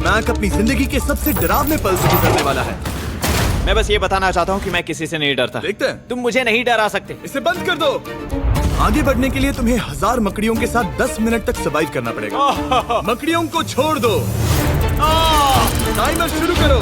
Mac अपनी जिंदगी के सबसे डरावने पल से गुजरने वाला है। मैं बस ये बताना चाहता हूँ कि मैं किसी से नहीं डरता। देखते हैं। तुम मुझे नहीं डरा सकते। इसे बंद कर दो। आगे बढ़ने के लिए तुम्हें 1000 मकड़ियों के साथ 10 मिनट तक सर्वाइव करना पड़ेगा। मकड़ियों को छोड़ दो। टाइमर शुरू करो।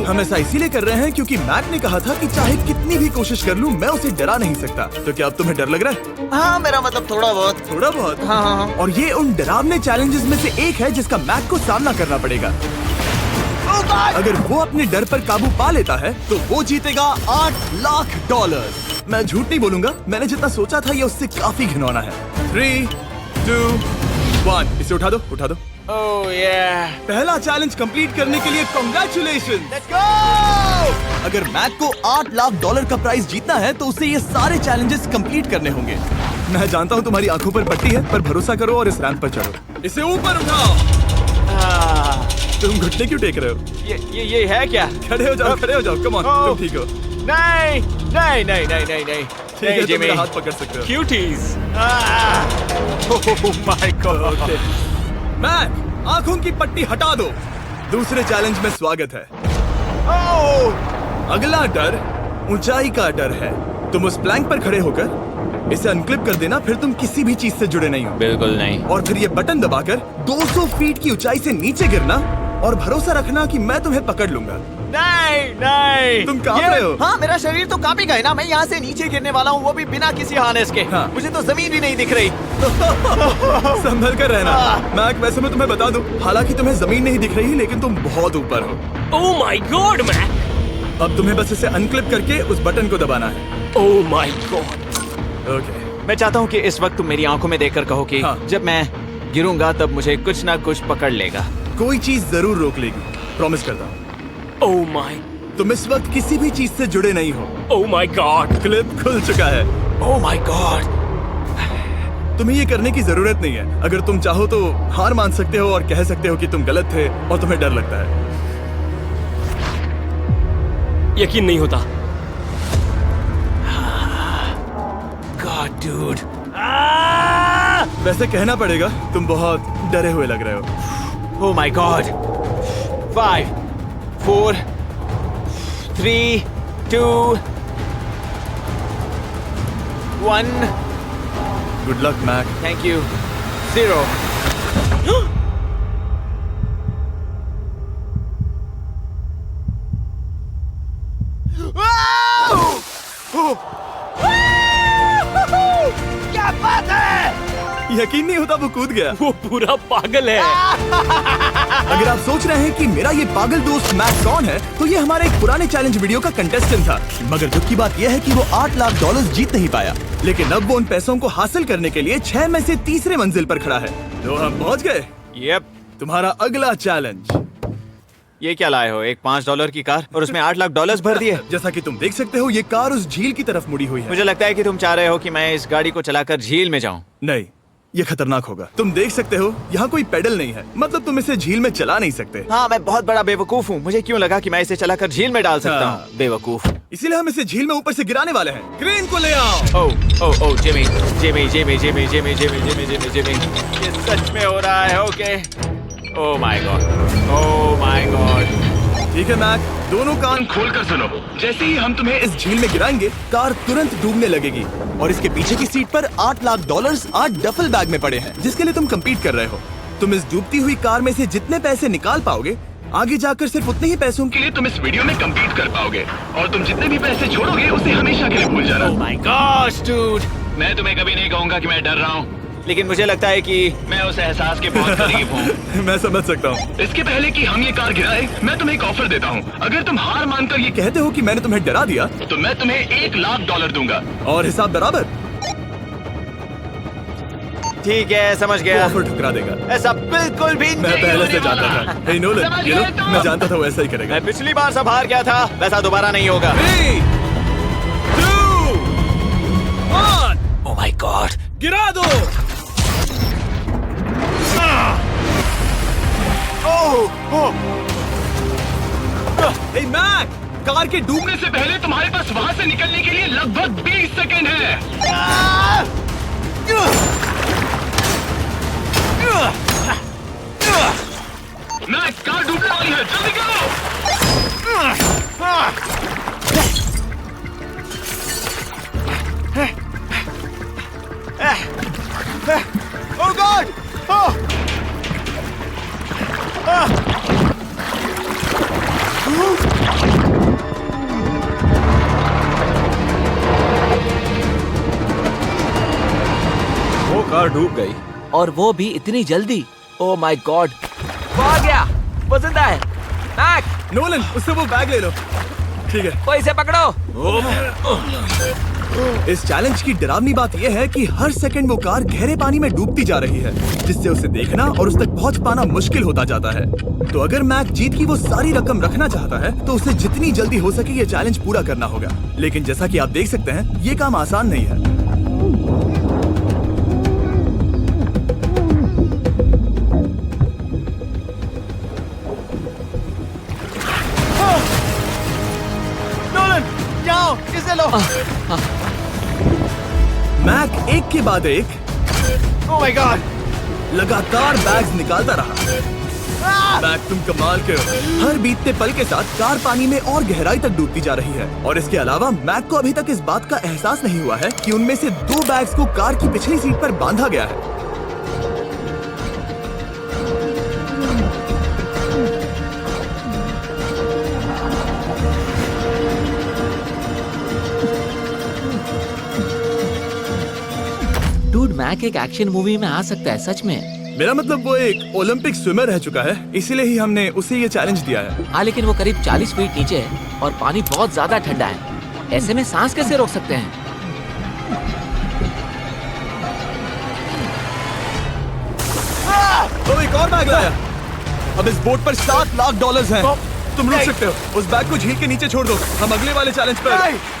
हम ऐसा इसीलिए कर रहे हैं क्योंकि मैक ने कहा था कि चाहे कितनी भी कोशिश कर लूं, मैं उसे डरा नहीं सकता। तो क्या अब तुम्हें डर लग रहा है? हाँ, मेरा मतलब थोड़ा बहुत। थोड़ा बहुत? हाँ। और ये उन डरावने चैलेंजेस में से एक है जिसका मैक को सामना करना पड़ेगा। अगर वो अपने डर पर काबू पा लेता है तो वो जीतेगा $8 लाख। मैं झूठ नहीं बोलूंगा, मैंने जितना सोचा था ये उससे काफी घिनौना है। 3, 2, 1। इसे उठा दो, उठा दो। ओह yeah. पहला चैलेंज कंप्लीट करने के लिए कांग्रेचुलेशन। Let's go! अगर मैक को $8 लाख का प्राइज जीतना है तो उसे ये सारे चैलेंजेस कंप्लीट करने होंगे। मैं जानता हूँ तुम्हारी आंखों पर पट्टी है, पर भरोसा करो और इस रैंप पर चढ़ो। इसे ऊपर उठाओ। तुम घुटने क्यों टेक रहे हो? ये है क्या? खड़े हो जाओ, खड़े हो जाओ। कम ऑन, तुम ठीक हो? नहीं नहीं नहीं नहीं नहीं नहीं। ठीक है, तुम मेरा हाथ पकड़ सकते हो। Cuties. Oh my God. Mac, आंखों की पट्टी हटा दो। दूसरे चैलेंज में स्वागत है। अगला डर ऊंचाई का डर है। तुम उस प्लैंक पर खड़े होकर इसे अनक्लिप कर देना, फिर तुम किसी भी चीज से जुड़े नहीं हो। बिल्कुल नहीं। और फिर ये बटन दबाकर 200 फीट की ऊंचाई से नीचे गिरना और भरोसा रखना कि मैं तुम्हें पकड़ लूंगा। नहीं नहीं। तुम कांप रहे हो? हाँ, मेरा शरीर तो कांपेगा ही ना। मैं यहाँ से नीचे गिरने वाला हूँ, वो भी बिना किसी हार्नेस के। हाँ। मुझे तो जमीन भी नहीं दिख रही। संभल कर रहना। मैक, वैसे मैं तुम्हें बता दूं, हालांकि तुम्हें जमीन नहीं दिख रही लेकिन तुम बहुत ऊपर हो। Oh my God Mac. अब तुम्हें बस इसे अनक्लिप करके उस बटन को दबाना है। ओह माय गॉड। ओके। मैं चाहता हूँ कि इस वक्त तुम मेरी आंखों में देखकर कहो कि हाँ। जब मैं गिरूंगा तब मुझे कुछ ना कुछ पकड़ लेगा। कोई चीज जरूर रोक लेगी, प्रॉमिस करता हूँ। Oh my. तुम इस वक्त किसी भी चीज से जुड़े नहीं हो। Oh my God. क्लिप खुल चुका है। ओह माय गॉड। तुम्हें ये करने की जरूरत नहीं है। अगर तुम चाहो तो हार मान सकते हो और कह सकते हो कि तुम गलत थे और तुम्हें डर लगता है। यकीन नहीं होता। God dude. वैसे कहना पड़ेगा, तुम बहुत डरे हुए लग रहे हो। Oh my God. 5, 4, 3, 2, 1। Good luck Mac. Thank you. 0। क्या बात है? यकीन नहीं होता वो कूद गया। वो पूरा पागल है। अगर आप सोच रहे हैं कि मेरा ये पागल दोस्त मैक कौन है, तो ये हमारे एक पुराने चैलेंज वीडियो का कंटेस्टेंट था। मगर दुख की बात यह है कि वो $8 लाख जीत नहीं पाया। लेकिन अब वो उन पैसों को हासिल करने के लिए 6 में से तीसरे मंजिल पर खड़ा है। तो हम पहुंच गए। यप। तुम्हारा अगला चैलेंज। ये क्या लाए हो? एक $5 की कार और उसमें $8 लाख भर दिए। जैसा कि तुम देख सकते हो, ये कार उस झील की तरफ मुड़ी हुई है। मुझे लगता है कि तुम चाह रहे हो कि मैं इस गाड़ी को चलाकर झील में जाऊं। नहीं, ये खतरनाक होगा। तुम देख सकते हो यहाँ कोई पेडल नहीं है, मतलब तुम इसे झील में चला नहीं सकते। हाँ, मैं बहुत बड़ा बेवकूफ हूँ। मुझे क्यों लगा कि मैं इसे चलाकर झील में डाल सकता हाँ। हूँ? बेवकूफ। इसीलिए हम इसे झील में ऊपर से गिराने वाले हैं। क्रेन को ले आओ। Oh Jimmy Jimmy Jimmy Jimmy Jimmy Jimmy Jimmy Jimmy Jimmy, ये सच में हो रहा है? Okay. Oh my god. Oh my god. ठीक है मैक, दोनों कान खोलकर सुनो। जैसे ही हम तुम्हें इस झील में गिराएंगे, कार तुरंत डूबने लगेगी और इसके पीछे की सीट पर $8 लाख 8 डफल बैग में पड़े हैं, जिसके लिए तुम compete कर रहे हो। तुम इस डूबती हुई कार में से जितने पैसे निकाल पाओगे, आगे जाकर सिर्फ उतने ही पैसों के लिए तुम इस वीडियो में compete कर पाओगे। और तुम जितने भी पैसे छोड़ोगे उसे हमेशा के लिए भूल जाना। Oh my gosh dude. मैं तुम्हें कभी नहीं कहूंगा कि मैं डर रहा हूँ। लेकिन मुझे लगता है कि मैं उस एहसास के बहुत करीब हूँ। मैं समझ सकता हूँ। इसके पहले कि हम ये कार गिराए, मैं तुम्हें एक ऑफर देता हूँ। अगर तुम हार मानकर ये कहते हो कि मैंने तुम्हें डरा दिया, तो मैं तुम्हें $1 लाख दूंगा। और हिसाब बराबर। ठीक है, समझ गया। ऑफर ठुकरा देगा। ऐसा बिल्कुल भी मैं नहीं पहले होने से जानता वाला। था। हे नोलन, समझ ये लो, गए तुम? मैं जानता था वो ऐसा ही करेगा। मैं पिछली बार सब हार गया था, वैसा दोबारा नहीं होगा। 3, 2, 1, ओह माय गॉड। गिरा दो। हे मैक, कार के डूबने डूबने से पहले तुम्हारे पास वहाँ से निकलने के लिए लगभग 20 सेकंड है। कार डूबने वाली है, जल्दी करो। Oh God! Oh! वो कार डूब गई। और वो भी इतनी जल्दी। ओ माय गॉड, वो आ गया, वो जिंदा है। मैक, नोलन, उससे वो बैग ले लो। ठीक है। वो इसे पकड़ो। इस चैलेंज की डरावनी बात यह है कि हर सेकंड वो कार गहरे पानी में डूबती जा रही है, जिससे उसे देखना और उस तक पहुंच पाना मुश्किल होता जाता है। तो अगर मैक जीत की वो सारी रकम रखना चाहता है तो उसे जितनी जल्दी हो सके ये चैलेंज पूरा करना होगा। लेकिन जैसा कि आप देख सकते हैं, ये काम आसान नहीं है। नोलन, जाओ, इसे लो। मैक एक के बाद एक Oh my God! लगातार बैग्स निकालता रहा। मैक, तुम कमाल के हो। हर बीतते पल के साथ कार पानी में और गहराई तक डूबती जा रही है, और इसके अलावा मैक को अभी तक इस बात का एहसास नहीं हुआ है कि उनमें से 2 बैग्स को कार की पिछली सीट पर बांधा गया है। डूड, मैक एक एक्शन मूवी में आ सकता है, सच में। मेरा मतलब वो एक ओलंपिक स्विमर रह चुका है, इसीलिए ही हमने उसे ये चैलेंज दिया है। हाँ, लेकिन वो करीब 40 फीट नीचे है और पानी बहुत ज्यादा ठंडा है। ऐसे में सांस कैसे रोक सकते हैं? तो एक और बैग लाया। अब इस बोट पर $7 लाख हैं। तुम रुक सकते हो। उस बैग को झील के नीचे छोड़ दो, हम अगले वाले चैलेंज पर।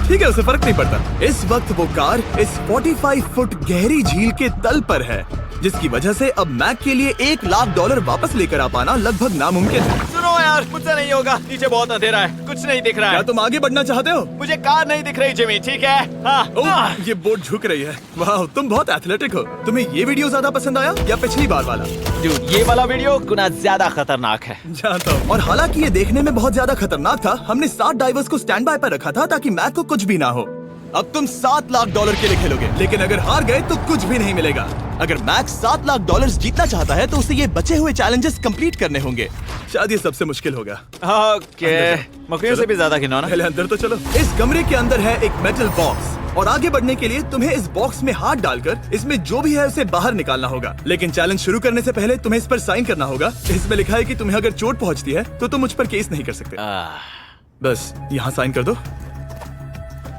ठीक है, उसे फर्क नहीं पड़ता। इस वक्त वो कार इस 45 फुट गहरी झील के तल पर है, जिसकी वजह से अब मैक के लिए $1 लाख वापस लेकर आ पाना लगभग नामुमकिन है। सुनो यार, मुझसे नहीं होगा। नीचे बहुत अंधेरा है, कुछ नहीं दिख रहा क्या है। तुम आगे बढ़ना चाहते हो? मुझे कार नहीं दिख रही जिमी, ठीक है? हाँ। ओह, ये बोट झुक रही है। वाह, तुम बहुत एथलेटिक हो। तुम्हें ये वीडियो ज्यादा पसंद आया या पिछली बार वाला? Dude, ये वाला वीडियो गुना ज्यादा खतरनाक है। जानता हूँ। और हालांकि ये देखने में बहुत ज्यादा खतरनाक था, हमने 7 डाइवर्स को स्टैंड बाय पर रखा था ताकि मैक को कुछ भी ना हो। अब तुम $7 लाख के लिए खेलोगे, लेकिन अगर हार गए तो कुछ भी नहीं मिलेगा। अगर मैक $7 लाख जीतना चाहता है तो उसे ये बचे हुए चैलेंजेस कंप्लीट करने होंगे। शायद ये सबसे मुश्किल होगा। ओके, मकड़ियों से भी ज्यादा खिलौना। पहले अंदर तो चलो। इस कमरे के अंदर है एक मेटल बॉक्स, और आगे बढ़ने के लिए तुम्हें इस बॉक्स में हाथ डालकर इसमें जो भी है उसे बाहर निकालना होगा। लेकिन चैलेंज शुरू करने से पहले तुम्हें इस पर साइन करना होगा। इसमें लिखा है कि तुम्हें अगर चोट पहुंचती है तो तुम मुझ पर केस नहीं कर सकते। बस यहाँ साइन कर दो।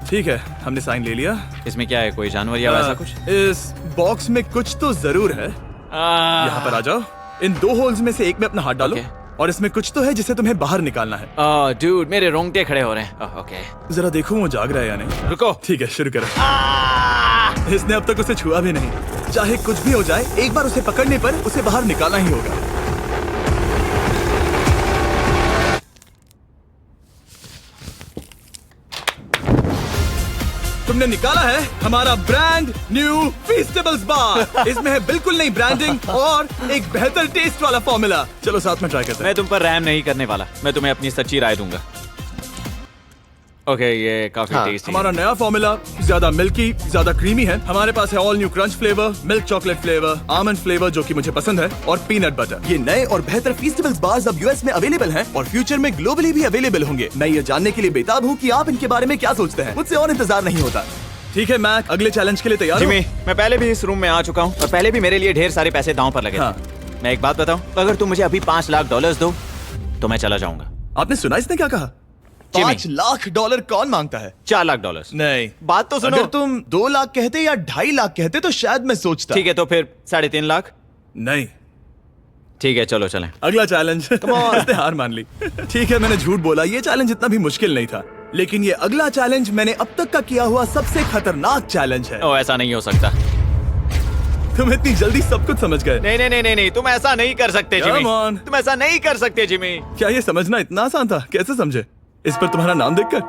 ठीक है, हमने साइन ले लिया। इसमें क्या है, कोई जानवर या वैसा कुछ? इस बॉक्स में कुछ तो जरूर है। यहाँ पर आ जाओ। इन 2 होल्स में से एक में अपना हाथ डालो। और इसमें कुछ तो है जिसे तुम्हें बाहर निकालना है। डूड, मेरे रोंगटे खड़े हो रहे हैं। ओके, जरा देखो वो जाग रहा है या नहीं। रुको। ठीक है, शुरू करो। इसने अब तक उसे छुआ भी नहीं। चाहे कुछ भी हो जाए, एक बार उसे पकड़ने पर उसे बाहर निकालना ही होगा। तुमने निकाला है हमारा ब्रांड न्यू फीस्टेबल्स बार। इसमें है बिल्कुल नई ब्रांडिंग और एक बेहतर टेस्ट वाला फॉर्मूला। चलो साथ में ट्राई करते हैं। मैं तुम पर रहम नहीं करने वाला, मैं तुम्हें अपनी सच्ची राय दूंगा। ओके, ये काफी टेस्टी हमारा नया फॉर्मूला ज्यादा मिल्की, ज्यादा क्रीमी है। हमारे पास है all new crunch flavour, milk chocolate flavour, almond flavour जो कि मुझे पसंद है, और पीनट बटर। ये नए और बेहतर फीस्टेबल्स बार्स अब यूएस में अवेलेबल हैं और फ्यूचर में ग्लोबली भी अवेलेबल होंगे। मैं ये जानने के लिए बेताब हूँ कि आप इनके बारे में क्या सोचते हैं। मुझसे और इंतजार नहीं होता। ठीक है मैक, अगले चैलेंज के लिए तैयार हो? जिमी, मैं पहले भी इस रूम में आ चुका हूँ और पहले भी मेरे लिए ढेर सारे पैसे दांव पर लगे थे। मैं एक बात बताऊं, अगर तुम मुझे अभी $5 लाख दो तो मैं चला जाऊंगा। आपने सुना इसने क्या कहा? $5 लाख कौन मांगता है? $4 लाख। नहीं, बात तो सुनो। अगर तुम 2 लाख कहते या 2.5 लाख कहते तो शायद मैं सोचता। ठीक है, तो फिर 3.5 लाख। नहीं, ठीक है, चलो चलें। अगला चैलेंज। इसने हार मान ली। ठीक है, मैंने झूठ बोला। ये चैलेंज इतना भी मुश्किल नहीं था, लेकिन ये अगला चैलेंज मैंने अब तक का किया हुआ सबसे खतरनाक चैलेंज है। ओ, ऐसा नहीं हो सकता। तुम इतनी जल्दी सब कुछ समझ गए। नहीं नहीं नहीं नहीं, तुम ऐसा नहीं कर सकते जिमी। Come on. तुम ऐसा नहीं कर सकते जिमी। क्या ये समझना इतना आसान था? कैसे समझे? इस पर तुम्हारा नाम देखकर?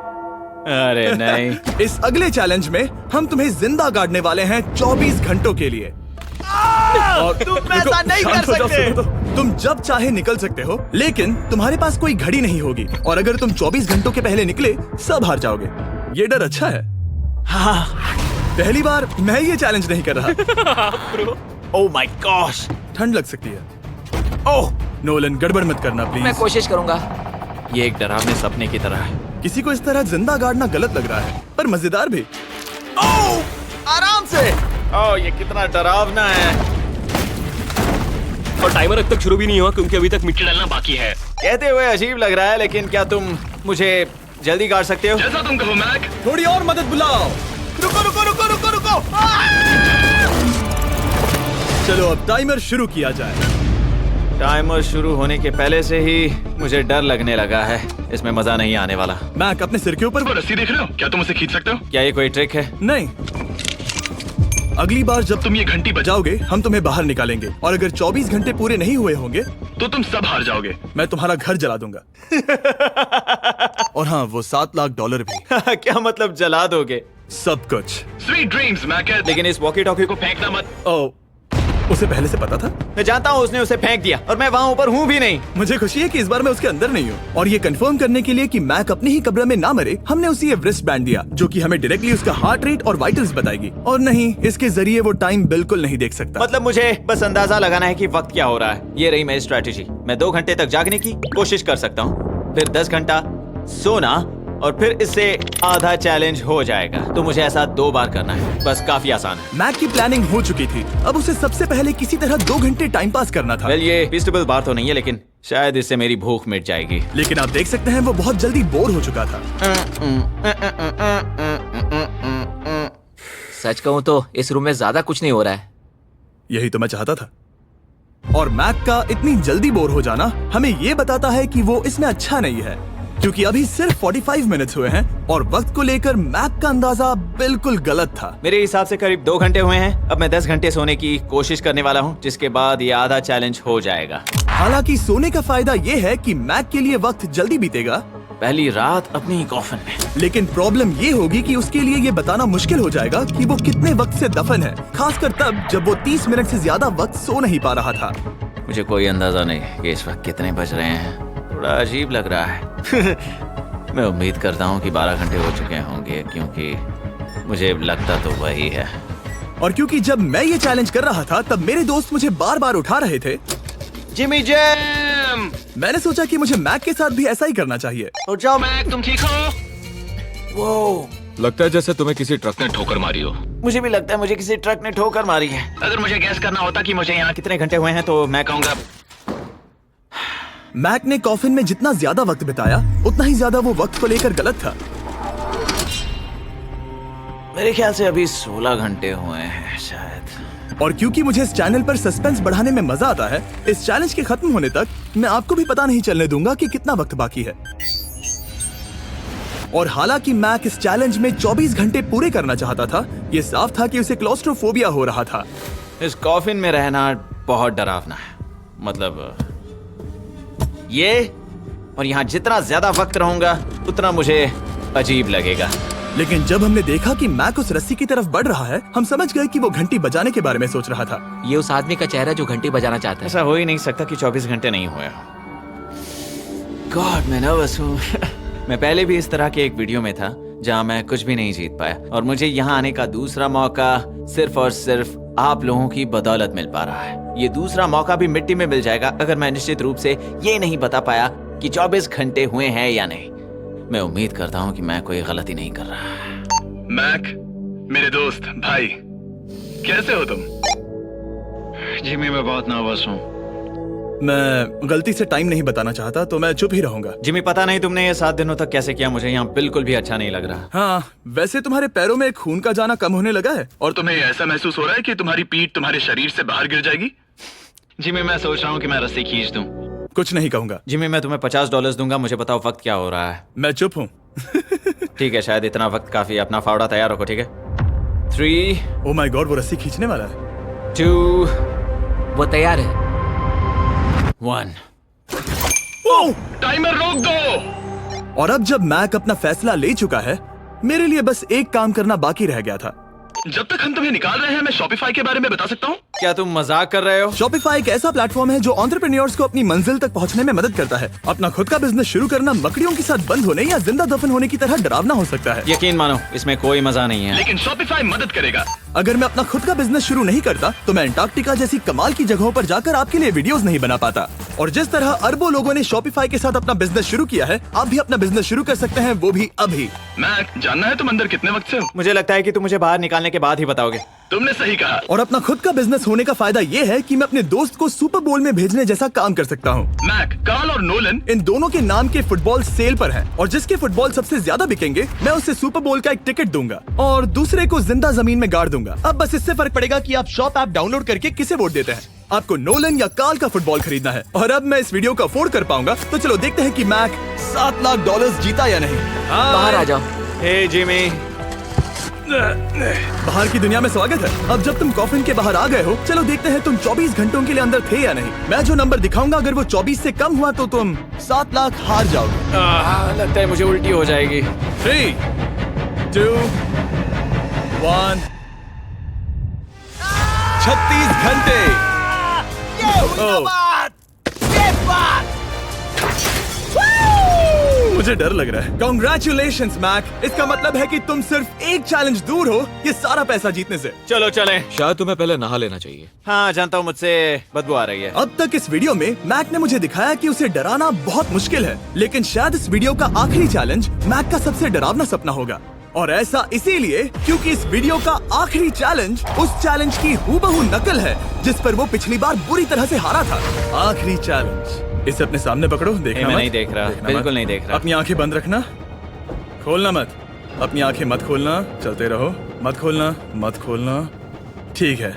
अरे नहीं। इस अगले चैलेंज में हम तुम्हें जिंदा गाड़ने वाले हैं 24 घंटों के लिए। और तुम ऐसा नहीं कर सकते। तुम जब चाहे निकल सकते हो, लेकिन तुम्हारे पास कोई घड़ी नहीं होगी, और अगर तुम 24 घंटों के पहले निकले सब हार जाओगे। ये डर अच्छा है। हाँ। पहली बार मैं ये चैलेंज नहीं कर रहा। Oh my gosh. ठंड लग सकती है। ओह, नोलन गड़बड़ मत करना मैं प्लीज। कोशिश करूंगा। ये एक डरावने सपने की तरह है। किसी को इस तरह जिंदा गाड़ना गलत लग रहा है, पर मजेदार भी। आराम से। ओह, ये कितना डरावना है। और टाइमर अब तक शुरू भी नहीं हुआ क्योंकि अभी तक मिट्टी डलना बाकी है। कहते हुए अजीब लग रहा है, लेकिन क्या तुम मुझे जल्दी गाड़ सकते हो? जैसा तुम कहो मैक। थोड़ी और मदद बुलाओ। रुको रुको रुको रुको रुको। चलो अब टाइमर शुरू किया जाए। टाइमर शुरू होने के पहले से ही मुझे डर लगने लगा है। इसमें मजा नहीं आने वाला। मैक अपने सिर के ऊपर। वो रस्सी देख रहे हो? क्या तुम उसे खींच सकते हो? क्या ये कोई ट्रिक है? नहीं, अगली बार जब तुम ये घंटी बजाओगे हम तुम्हें बाहर निकालेंगे, और अगर 24 घंटे पूरे नहीं हुए होंगे तो तुम सब हार जाओगे। मैं तुम्हारा घर जला दूंगा। और हाँ, वो $7 लाख भी। क्या मतलब जला दोगे? सब कुछ। Sweet dreams Mac. लेकिन इस वॉकी टॉकी को फेंकना मत। ओ, उसे पहले से पता था? मैं जानता हूँ उसने उसे फेंक दिया, और मैं वहाँ ऊपर हूँ भी नहीं। मुझे खुशी है कि इस बार मैं उसके अंदर नहीं हूँ। और ये कंफर्म करने के लिए कि मैक अपनी ही कब्र में ना मरे, हमने उसे ये रिस्ट बैंड दिया, जो कि हमें डायरेक्टली उसका हार्ट रेट और वाइटल्स बताएगी। और नहीं, इसके जरिए वो टाइम बिल्कुल नहीं देख सकता। मतलब मुझे बस अंदाजा लगाना है कि वक्त क्या हो रहा है। ये रही मेरी स्ट्रेटेजी। मैं 2 घंटे तक जागने की कोशिश कर सकता हूँ, फिर 10 घंटा सोना, और फिर इससे आधा चैलेंज हो जाएगा। तो मुझे ऐसा 2 बार करना है, बस काफी आसान है। मैक की प्लानिंग हो चुकी थी, अब उसे सबसे पहले किसी तरह 2 घंटे टाइम पास करना था। वेल, ये फीस्टेबल बार तो नहीं है, लेकिन शायद इससे मेरी भूख मिट जाएगी। लेकिन आप देख सकते हैं वो बहुत जल्दी बोर हो चुका था। सच कहूँ तो इस रूम में ज्यादा कुछ नहीं हो रहा है। यही तो मैं चाहता था। और मैक का इतनी जल्दी बोर हो जाना हमें ये बताता है कि वो इसमें अच्छा नहीं है, क्योंकि अभी सिर्फ 45 मिनट्स हुए हैं, और वक्त को लेकर मैक का अंदाजा बिल्कुल गलत था। मेरे हिसाब से करीब 2 घंटे हुए हैं। अब मैं 10 घंटे सोने की कोशिश करने वाला हूँ, जिसके बाद ये आधा चैलेंज हो जाएगा। हालांकि सोने का फायदा ये है कि मैक के लिए वक्त जल्दी बीतेगा, पहली रात अपनी कॉफिन में। लेकिन प्रॉब्लम ये होगी कि उसके लिए ये बताना मुश्किल हो जाएगा कि वो कितने वक्त से दफन है, खासकर तब जब वो 30 मिनट से ज्यादा वक्त सो नहीं पा रहा था। मुझे कोई अंदाजा नहीं कि इस वक्त कितने बज रहे हैं। थोड़ा अजीब लग रहा है। मैं उम्मीद करता हूँ कि 12 घंटे हो चुके होंगे, क्योंकि मुझे लगता तो वही है। और क्योंकि जब मैं ये चैलेंज कर रहा था तब मेरे दोस्त मुझे बार बार उठा रहे थे। Jimmy jam. मैंने सोचा कि मुझे मैक के साथ भी ऐसा ही करना चाहिए। तो जाओ। मैक तुम ठीक हो? वो लगता है जैसे तुम्हें किसी ट्रक ने ठोकर मारी हो। मुझे भी लगता है मुझे किसी ट्रक ने ठोकर मारी है। अगर मुझे गैस करना होता कि मुझे यहाँ कितने घंटे हुए हैं तो मैं कहूँगा मैक ने कॉफिन में जितना ज्यादा वक्त बिताया उतना ही ज्यादा वो वक्त को लेकर गलत था। मेरे ख्याल से अभी 16 घंटे हुए हैं शायद। और क्योंकि मुझे इस चैनल पर सस्पेंस बढ़ाने में मजा आता है, इस चैलेंज के खत्म होने तक मैं आपको भी पता नहीं चलने दूंगा कि कितना वक्त बाकी है। और हालांकि मैक इस चैलेंज में 24 घंटे पूरे करना चाहता था, ये साफ था कि उसे क्लॉस्ट्रोफोबिया हो रहा था। इस कॉफिन में रहना बहुत डरावना है। मतलब ये, और यहाँ जितना ज्यादा वक्त रहूंगा उतना मुझे अजीब लगेगा। लेकिन जब हमने देखा कि मैक उस रस्सी की तरफ बढ़ रहा है, हम समझ गए कि वो घंटी बजाने के बारे में सोच रहा था। ये उस आदमी का चेहरा जो घंटी बजाना चाहता है। ऐसा हो ही नहीं सकता कि 24 घंटे नहीं हुए। गॉड, मैं नर्वस हूँ। मैं पहले भी इस तरह के एक वीडियो में था जहाँ मैं कुछ भी नहीं जीत पाया, और मुझे यहाँ आने का दूसरा मौका सिर्फ और सिर्फ आप लोगों की बदौलत मिल पा रहा है। ये दूसरा मौका भी मिट्टी में मिल जाएगा अगर मैं निश्चित रूप से ये नहीं बता पाया कि 24 घंटे हुए हैं या नहीं। मैं उम्मीद करता हूँ कि मैं कोई गलती नहीं कर रहा। मैक, मेरे दोस्त भाई, कैसे हो तुम? जिमी, मैं बहुत नर्वस हूँ। मैं गलती से टाइम नहीं बताना चाहता तो मैं चुप ही रहूंगा। जिमी, पता नहीं तुमने ये 7 दिनों तक कैसे किया, मुझे यहाँ बिल्कुल भी अच्छा नहीं लग रहा। हाँ, वैसे तुम्हारे पैरों में खून का जाना कम होने लगा है। और तुम्हें ऐसा महसूस हो रहा है कि तुम्हारी पीठ तुम्हारे शरीर से बाहर गिर जाएगी? जिमी, मैं सोच रहा हूँ कि मैं रस्सी खींच दूं। कुछ नहीं कहूंगा। जिमी, मैं तुम्हें $50 दूंगा, मुझे बताओ वक्त क्या हो रहा है। मैं चुप हूँ। ठीक है, शायद इतना वक्त काफी है। अपना फावड़ा तैयार रखो, ठीक है? 3 ओह माय गॉड, वो रस्सी खींचने वाला है। 2 वो तैयार है। 1 टाइमर रोक दो। और अब जब मैक अपना फैसला ले चुका है, मेरे लिए बस एक काम करना बाकी रह गया था। जब तक हम तुम्हें निकाल रहे हैं, मैं शॉपिफाई के बारे में बता सकता हूँ। क्या तुम मजाक कर रहे हो? शॉपिफाई एक ऐसा प्लेटफॉर्म है जो एंटरप्रेन्योर्स को अपनी मंजिल तक पहुंचने में मदद करता है। अपना खुद का बिजनेस शुरू करना मकड़ियों के साथ बंद होने या जिंदा दफन होने की तरह डरावना हो सकता है। यकीन मानो इसमें कोई मजा नहीं है। लेकिन शॉपिफाई मदद करेगा। अगर मैं अपना खुद का बिजनेस शुरू नहीं करता तो मैं अंटार्कटिका जैसी कमाल की जगहों पर जाकर आपके लिए वीडियोस नहीं बना पाता। और जिस तरह अरबों लोगों ने शॉपिफाई के साथ अपना बिजनेस शुरू किया है, आप भी अपना बिजनेस शुरू कर सकते हैं, वो भी अभी। मैक, जानना है तुम अंदर कितने वक्त से हो? मुझे लगता है कि तुम मुझे बाहर निकालने के बाद ही बताओगे। तुमने सही कहा। और अपना खुद का बिजनेस होने का फायदा ये है कि मैं अपने दोस्त को सुपर बोल में भेजने जैसा काम कर सकता हूँ। मैक, कार्ल और नोलन इन दोनों के नाम के फुटबॉल सेल पर हैं और जिसके फुटबॉल सबसे ज्यादा बिकेंगे मैं उसे सुपर बोल का एक टिकट दूंगा और दूसरे को जिंदा जमीन में गाड़ दूंगा। अब बस इससे फर्क पड़ेगा कि आप शॉप ऐप डाउनलोड करके किसे वोट देते हैं। आपको नोलन या कार्ल का फुटबॉल खरीदना है और अब मैं इस वीडियो को अफोर्ड कर पाऊंगा, तो चलो देखते हैं कि मैक $7 लाख जीता या नहीं। बाहर आ जाओ। हे जिमी, बाहर की दुनिया में स्वागत है। अब जब तुम कॉफिन के बाहर आ गए हो, चलो देखते हैं तुम 24 घंटों के लिए अंदर थे या नहीं। मैं जो नंबर दिखाऊंगा अगर वो 24 से कम हुआ तो तुम 7 लाख हार जाओगे। लगता है मुझे उल्टी हो जाएगी। 3, 2, 1। 36 घंटे। मुझे डर लग रहा है। Congratulations, Mac. इसका मतलब है कि तुम सिर्फ एक चैलेंज दूर हो ये सारा पैसा जीतने से। चलो चलें। शायद तुम्हें पहले नहा लेना चाहिए। हाँ जानता हूँ, मुझसे बदबू आ रही है। अब तक इस वीडियो में मैक ने मुझे दिखाया कि उसे डराना बहुत मुश्किल है, लेकिन शायद इस वीडियो का आखिरी चैलेंज मैक का सबसे डरावना सपना होगा। और ऐसा इसीलिए क्योंकि इस वीडियो का आखिरी चैलेंज उस चैलेंज की हूबहू नकल है जिस पर वो पिछली बार बुरी तरह से हारा था। आखिरी चैलेंज। इसे अपने सामने पकड़ो, देखना मैं मत। नहीं देख रहा, देखना बिल्कुल मत। नहीं देख रहा। अपनी आंखें बंद रखना, खोलना मत। अपनी आंखें मत खोलना, चलते रहो। मत खोलना, मत खोलना। ठीक है,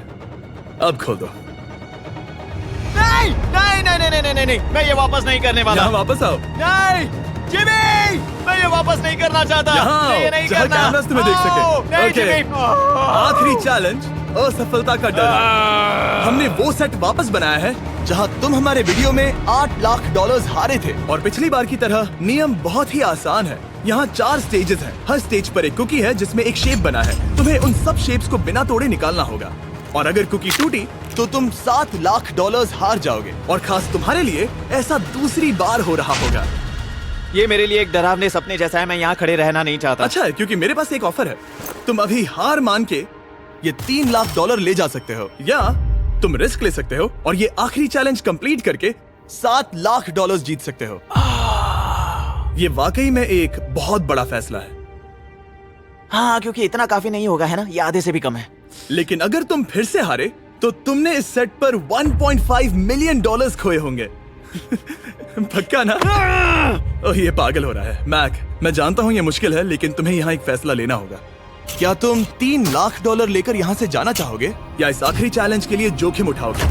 अब खोल दो। नहीं नहीं नहीं नहीं नहीं नहीं नहीं, मैं ये वापस नहीं करने वाला। यहाँ वापस आओ। नहीं जिमी, मैं ये वापस नहीं करना चाहता। यहाँ मैं ये आओ, नहीं जहाँ करना। कैमरास तुम्हें देख सके। ओ, नहीं ओके। जिमी। आखिरी चैलेंज असफलता का डर। हमने वो सेट वापस बनाया है जहां तुम हमारे वीडियो में $8 लाख हारे थे और पिछली बार की तरह नियम बहुत ही आसान है। यहाँ 4 स्टेजेस हैं। हर स्टेज पर एक कुकी है जिसमें एक शेप बना है। तुम्हें उन सब शेप्स को बिना तोड़े निकालना होगा और अगर कुकी टूटी तो तुम $7 लाख हार जाओगे। और खास तुम्हारे लिए ऐसा दूसरी बार हो रहा होगा। ये मेरे लिए एक डरावने सपने जैसा है। मैं यहाँ खड़े रहना नहीं चाहता। अच्छा है क्योंकि मेरे पास एक ऑफर है। तुम अभी हार मान के ये $3 लाख ले जा सकते हो या तुम रिस्क ले सकते हो और ये आखिरी चैलेंज कंप्लीट करके $7 लाख जीत सकते हो। ये वाकई में एक बहुत बड़ा फैसला है। हाँ, क्योंकि इतना काफी नहीं होगा, है ना? ये आधे से भी कम है। लेकिन अगर तुम फिर से हारे तो तुमने इस सेट पर $1.5 मिलियन खोए होंगे। पक्का ना? ओह, ये पागल हो रहा है। मैक, मैं जानता हूँ ये मुश्किल है, लेकिन तुम्हें यहाँ एक फैसला लेना होगा। क्या तुम $3 लाख लेकर यहाँ से जाना चाहोगे या इस आखिरी चैलेंज के लिए जोखिम उठाओगे?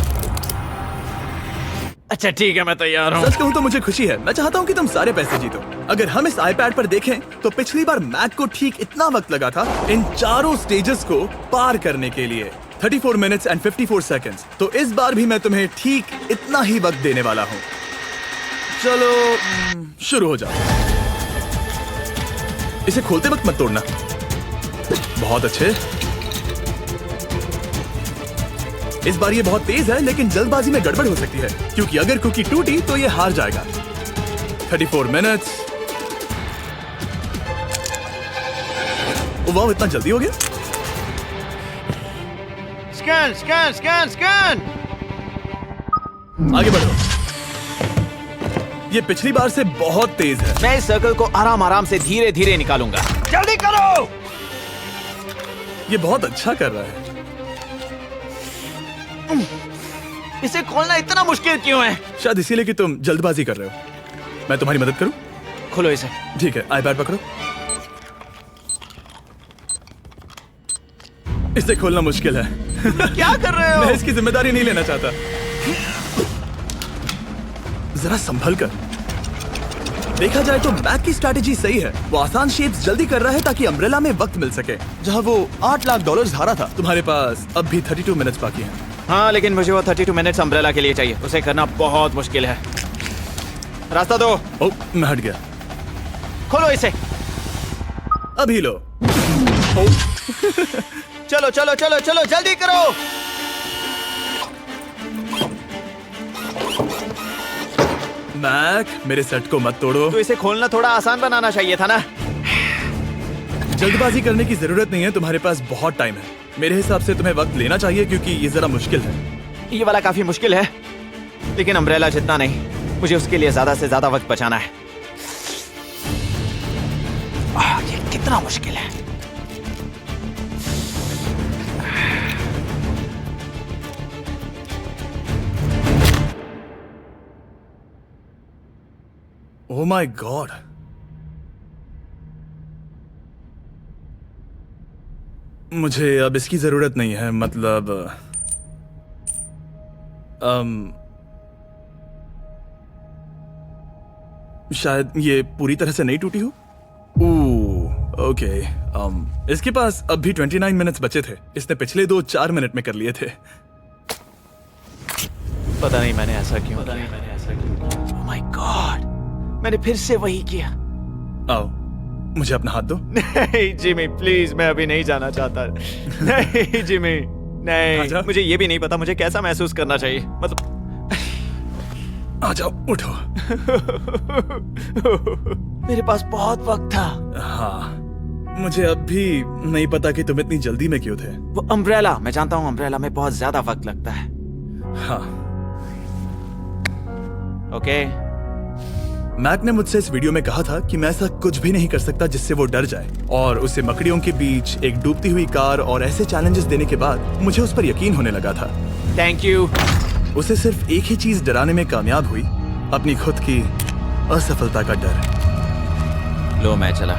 अच्छा ठीक है, मैं तैयार हूँ। सच कहूँ तो मुझे खुशी है। मैं चाहता हूँ कि तुम सारे पैसे जीतो। अगर हम इस iPad पर देखें तो पिछली बार मैक को ठीक इतना वक्त लगा था इन चारों स्टेजेस को पार करने के लिए, 34 मिनट्स एंड 54 सेकंड्स। तो इस बार भी मैं तुम्हें ठीक इतना ही वक्त देने वाला हूँ। चलो शुरू हो जाओ। इसे खोलते वक्त मत तोड़ना। बहुत अच्छे। इस बार ये बहुत तेज है, लेकिन जल्दबाजी में गड़बड़ हो सकती है क्योंकि अगर कुकी टूटी तो ये हार जाएगा। 34 मिनट्स। वाह, इतना जल्दी हो गया। Scan scan scan scan. आगे बढ़ो। ये पिछली बार से बहुत तेज है। मैं इस सर्कल को आराम आराम से धीरे धीरे निकालूंगा। जल्दी करो। ये बहुत अच्छा कर रहा है। इसे खोलना इतना मुश्किल क्यों है? शायद इसीलिए कि तुम जल्दबाजी कर रहे हो। मैं तुम्हारी मदद करूं? खोलो इसे। ठीक है, iPad पकड़ो। इसे खोलना मुश्किल है। क्या कर रहे हो? मैं इसकी जिम्मेदारी नहीं लेना चाहता। जरा संभल कर। देखा जाए तो मैक की स्ट्रैटेजी सही है। वो आसान शेप्स जल्दी कर रहा है ताकि अम्ब्रेला में वक्त मिल सके। जहां वो $8 लाख हारा था, तुम्हारे पास अब भी 32 मिनट्स बाकी हैं। हाँ, लेकिन मुझे वो 32 मिनट्स अम्ब्रेला के लिए चाहिए। उसे करना बहुत मुश्किल है। रास्ता दो। ओह, मैं हट गया। खोलो इसे। अभी लो। चलो चलो चलो चलो जल्दी करो। मैक, मेरे सेट को मत तोड़ो। तो इसे खोलना थोड़ा आसान बनाना चाहिए था ना। जल्दबाजी करने की जरूरत नहीं है, तुम्हारे पास बहुत टाइम है। मेरे हिसाब से तुम्हें वक्त लेना चाहिए क्योंकि ये जरा मुश्किल है। ये वाला काफी मुश्किल है, लेकिन अम्ब्रेला जितना नहीं। मुझे उसके लिए ज्यादा से ज्यादा वक्त बचाना है। ये कितना मुश्किल है। ओह माय गॉड, मुझे अब इसकी जरूरत नहीं है। मतलब शायद ये पूरी तरह से नहीं टूटी हो। ओके, इसके पास अब भी 29 मिनट्स बचे थे। इसने पिछले 4 मिनट में कर लिए थे। पता नहीं मैंने ऐसा क्यों किया। ओह माय गॉड, मैंने फिर से वही किया। आओ, मुझे अपना हाथ दो। नहीं जिमी प्लीज, मैं अभी नहीं जाना चाहता। नहीं जिमी, नहीं। आजा। मुझे ये भी नहीं पता मुझे कैसा महसूस करना चाहिए। मतलब आ जाओ, उठो। मेरे पास बहुत वक्त था। हाँ, मुझे अब भी नहीं पता कि तुम इतनी जल्दी में क्यों थे। वो अम्ब्रेला, मैं जानता हूँ अम्ब्रेला में बहुत ज्यादा वक्त लगता है। हाँ, ओके मैक ने मुझसे इस वीडियो में कहा था कि मैं ऐसा कुछ भी नहीं कर सकता जिससे वो डर जाए, और उसे मकड़ियों के बीच एक डूबती हुई कार और ऐसे चैलेंजेस देने के बाद मुझे उस पर यकीन होने लगा था। Thank you. उसे सिर्फ एक ही चीज डराने में कामयाब हुई, अपनी खुद की असफलता का डर। लो मैं चला।